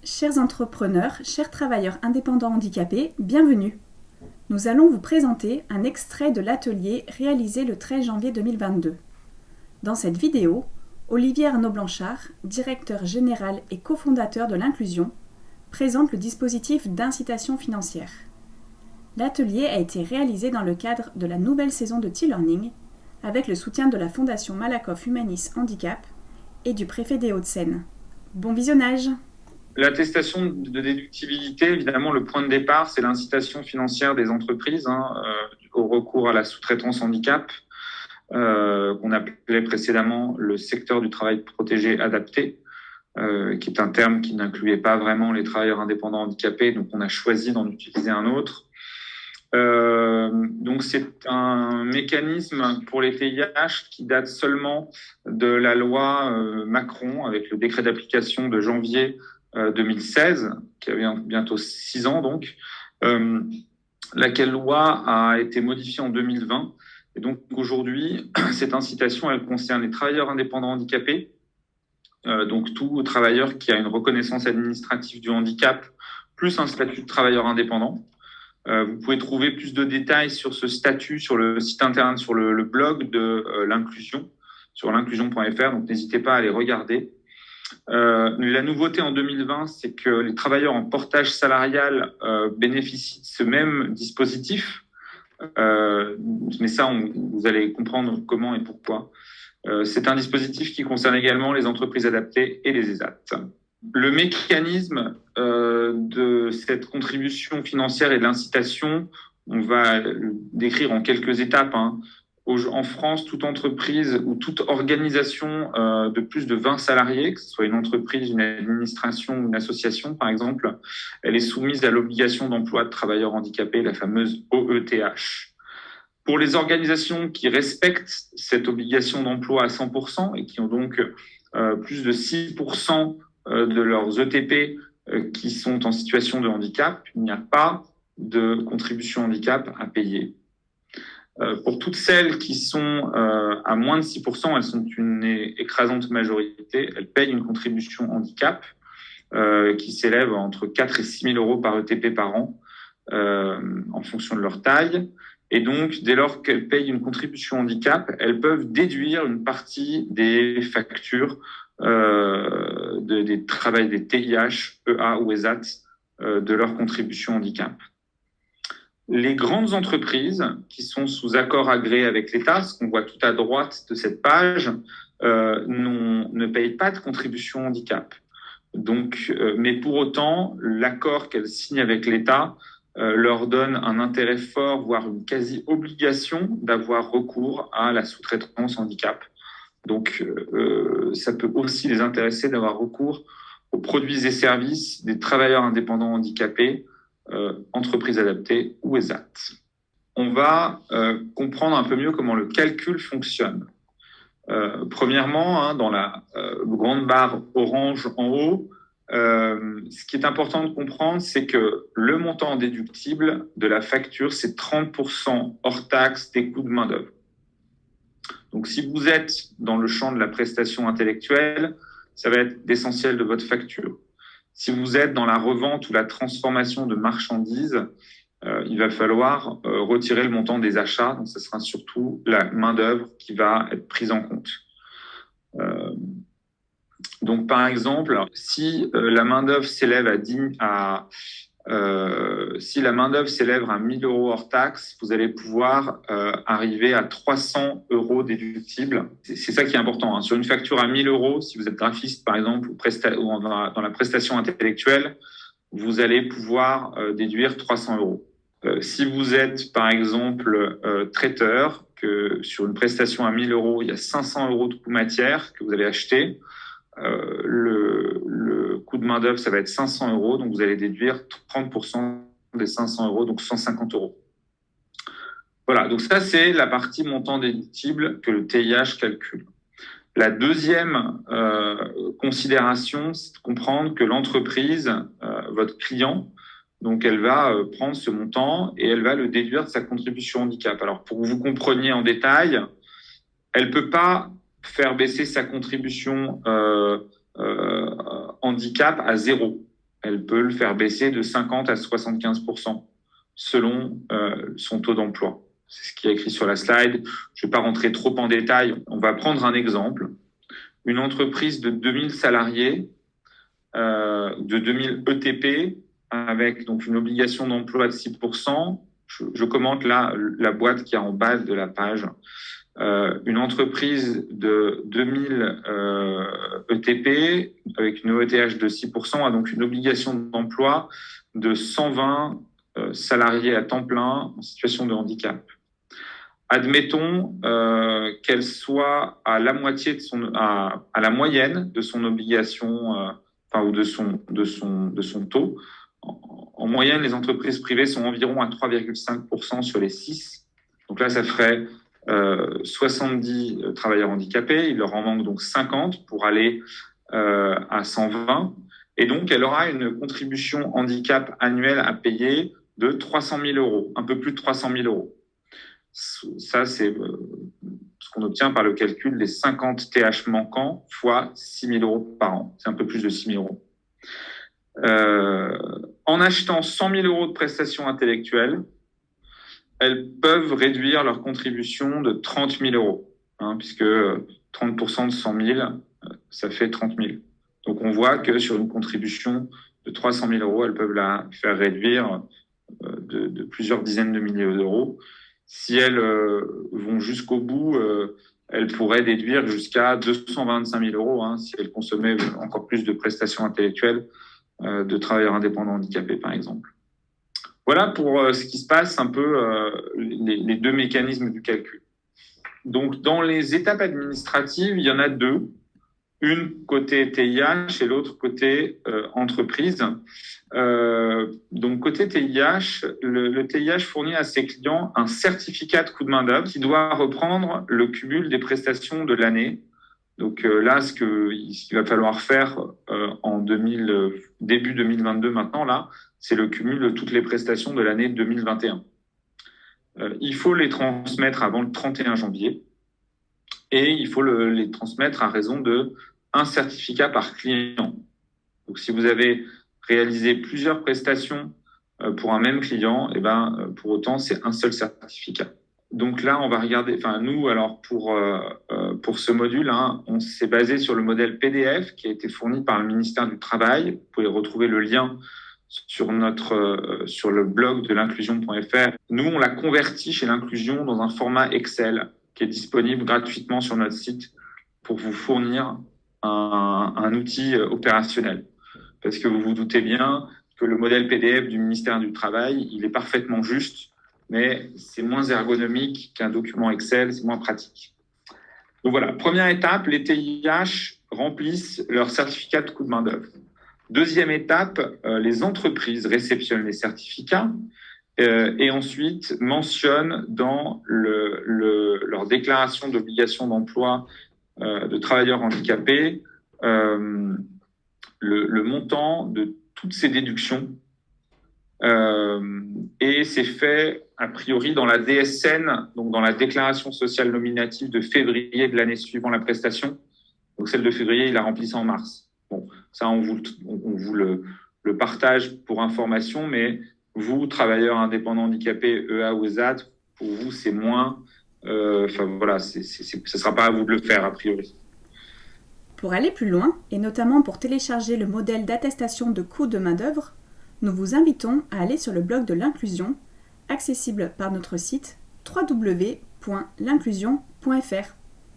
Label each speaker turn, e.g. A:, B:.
A: Chers entrepreneurs, chers travailleurs indépendants handicapés, bienvenue. Nous allons vous présenter un extrait de l'atelier réalisé le 13 janvier 2022. Dans cette vidéo, Olivier Arnaud-Blanchard, directeur général et cofondateur de l'inclusion, présente le dispositif d'incitation financière. L'atelier a été réalisé dans le cadre de la nouvelle saison de T-Learning avec le soutien de la Fondation Malakoff Humanis Handicap et du préfet des Hauts-de-Seine. Bon visionnage!
B: L'attestation de déductibilité, évidemment, le point de départ, c'est l'incitation financière des entreprises au recours à la sous-traitance handicap, qu'on appelait précédemment le secteur du travail protégé adapté, qui est un terme qui n'incluait pas vraiment les travailleurs indépendants handicapés, donc on a choisi d'en utiliser un autre. Donc c'est un mécanisme pour les TIH qui date seulement de la loi Macron avec le décret d'application de janvier 2016, qui a bientôt 6 ans donc, laquelle loi a été modifiée en 2020. Et donc aujourd'hui, cette incitation, elle concerne les travailleurs indépendants handicapés, donc tout travailleur qui a une reconnaissance administrative du handicap, plus un statut de travailleur indépendant. Vous pouvez trouver plus de détails sur ce statut sur le site internet, sur le blog de l'inclusion, sur l'inclusion.fr, donc n'hésitez pas à aller regarder. La nouveauté en 2020, c'est que les travailleurs en portage salarial bénéficient de ce même dispositif. Mais ça, vous allez comprendre comment et pourquoi. C'est un dispositif qui concerne également les entreprises adaptées et les ESAT. Le mécanisme de cette contribution financière et de l'incitation, on va le décrire en quelques étapes. En France, toute entreprise ou toute organisation de plus de 20 salariés, que ce soit une entreprise, une administration ou une association, par exemple, elle est soumise à l'obligation d'emploi de travailleurs handicapés, la fameuse OETH. Pour les organisations qui respectent cette obligation d'emploi à 100% et qui ont donc plus de 6% de leurs ETP qui sont en situation de handicap, il n'y a pas de contribution handicap à payer. Pour toutes celles qui sont à moins de 6%, elles sont une écrasante majorité, elles payent une contribution handicap qui s'élève entre 4 et 6 000 euros par ETP par an en fonction de leur taille. Et donc, dès lors qu'elles payent une contribution handicap, elles peuvent déduire une partie des factures des travails des TIH, EA ou ESAT de leur contribution handicap. Les grandes entreprises qui sont sous accord agréé avec l'État, ce qu'on voit tout à droite de cette page, ne payent pas de contribution handicap. Donc, mais pour autant, l'accord qu'elles signent avec l'État leur donne un intérêt fort, voire une quasi-obligation d'avoir recours à la sous-traitance handicap. Donc, ça peut aussi les intéresser d'avoir recours aux produits et services des travailleurs indépendants handicapés, entreprises adaptées ou ESAT. On va comprendre un peu mieux comment le calcul fonctionne. Premièrement, dans la grande barre orange en haut, ce qui est important de comprendre, c'est que le montant déductible de la facture, c'est 30% hors taxe des coûts de main-d'œuvre. Donc, si vous êtes dans le champ de la prestation intellectuelle, ça va être l'essentiel de votre facture. Si vous êtes dans la revente ou la transformation de marchandises, il va falloir retirer le montant des achats. Donc, ce sera surtout la main-d'œuvre qui va être prise en compte. Donc, par exemple, si la main-d'œuvre s'élève si la main-d'œuvre s'élève à 1 000 euros hors taxe, vous allez pouvoir arriver à 300 euros déductibles. C'est ça qui est important. Sur une facture à 1 000 euros, si vous êtes graphiste, par exemple, ou dans la prestation intellectuelle, vous allez pouvoir déduire 300 euros. Si vous êtes, par exemple, traiteur, que sur une prestation à 1 000 euros, il y a 500 euros de coût matière que vous allez acheter, le coût de main-d'œuvre, ça va être 500 euros, donc vous allez déduire 30% des 500 euros, donc 150 euros. Voilà, donc ça, c'est la partie montant déductible que le TIH calcule. La deuxième considération, c'est de comprendre que l'entreprise, votre client, donc elle va prendre ce montant et elle va le déduire de sa contribution handicap. Alors, pour que vous compreniez en détail, elle peut pas faire baisser sa contribution handicap à 0. elle peut le faire baisser de 50 à 75% selon son taux d'emploi. C'est ce qui est écrit sur la slide. Je ne vais pas rentrer trop en détail. On va prendre un exemple. Une entreprise de 2000 salariés, de 2000 ETP, avec donc une obligation d'emploi de 6%. Je commente là la boîte qui est en bas de la page. Une entreprise de 2000 ETP avec une OETH de 6% a donc une obligation d'emploi de 120 salariés à temps plein en situation de handicap. Admettons qu'elle soit à la moitié à la moyenne de son obligation, ou de son taux. En moyenne, les entreprises privées sont environ à 3,5% sur les 6. Donc là, ça ferait 70 travailleurs handicapés. Il leur en manque donc 50 pour aller à 120. Et donc, elle aura une contribution handicap annuelle à payer de 300 000 euros, un peu plus de 300 000 euros. Ça, c'est ce qu'on obtient par le calcul des 50 TH manquants fois 6 000 euros par an. C'est un peu plus de 6 000 euros. En achetant 100 000 euros de prestations intellectuelles, elles peuvent réduire leur contribution de 30 000 euros, puisque 30% de 100 000, ça fait 30 000. Donc, on voit que sur une contribution de 300 000 euros, elles peuvent la faire réduire de plusieurs dizaines de milliers d'euros. Si elles vont jusqu'au bout, elles pourraient déduire jusqu'à 225 000 euros si elles consommaient encore plus de prestations intellectuelles de travailleurs indépendants handicapés, par exemple. Voilà pour ce qui se passe un peu les deux mécanismes du calcul. Donc, dans les étapes administratives, il y en a deux. Une côté TIH et l'autre côté entreprise. Donc, côté TIH, le TIH fournit à ses clients un certificat de coût de main-d'œuvre qui doit reprendre le cumul des prestations de l'année. Donc là, ce qu'il va falloir faire début 2022 maintenant, là, c'est le cumul de toutes les prestations de l'année 2021. Il faut les transmettre avant le 31 janvier et il faut les transmettre à raison de un certificat par client. Donc, si vous avez réalisé plusieurs prestations pour un même client, pour autant, c'est un seul certificat. Donc là, on va regarder. Nous, alors pour ce module, on s'est basé sur le modèle PDF qui a été fourni par le ministère du Travail. Vous pouvez retrouver le lien sur le blog de l'inclusion.fr. Nous, on l'a converti chez l'Inclusion dans un format Excel qui est disponible gratuitement sur notre site pour vous fournir un outil opérationnel. Parce que vous vous doutez bien que le modèle PDF du ministère du Travail, il est parfaitement juste, mais c'est moins ergonomique qu'un document Excel, c'est moins pratique. Donc voilà, première étape, les TIH remplissent leur certificat de coût de main-d'œuvre. Deuxième étape, les entreprises réceptionnent les certificats et ensuite mentionnent dans leur déclaration d'obligation d'emploi de travailleurs handicapés le montant de toutes ces déductions. Et c'est fait a priori dans la DSN, donc dans la déclaration sociale nominative de février de l'année suivant la prestation. Donc celle de février, il la remplissait en mars. Bon, ça on vous le partage pour information, mais vous, travailleurs indépendants handicapés, EA ou ESAT, pour vous c'est moins. Voilà, ce sera pas à vous de le faire a priori.
A: Pour aller plus loin, et notamment pour télécharger le modèle d'attestation de coût de main-d'œuvre, nous vous invitons à aller sur le blog de l'Inclusion, accessible par notre site www.linclusion.fr.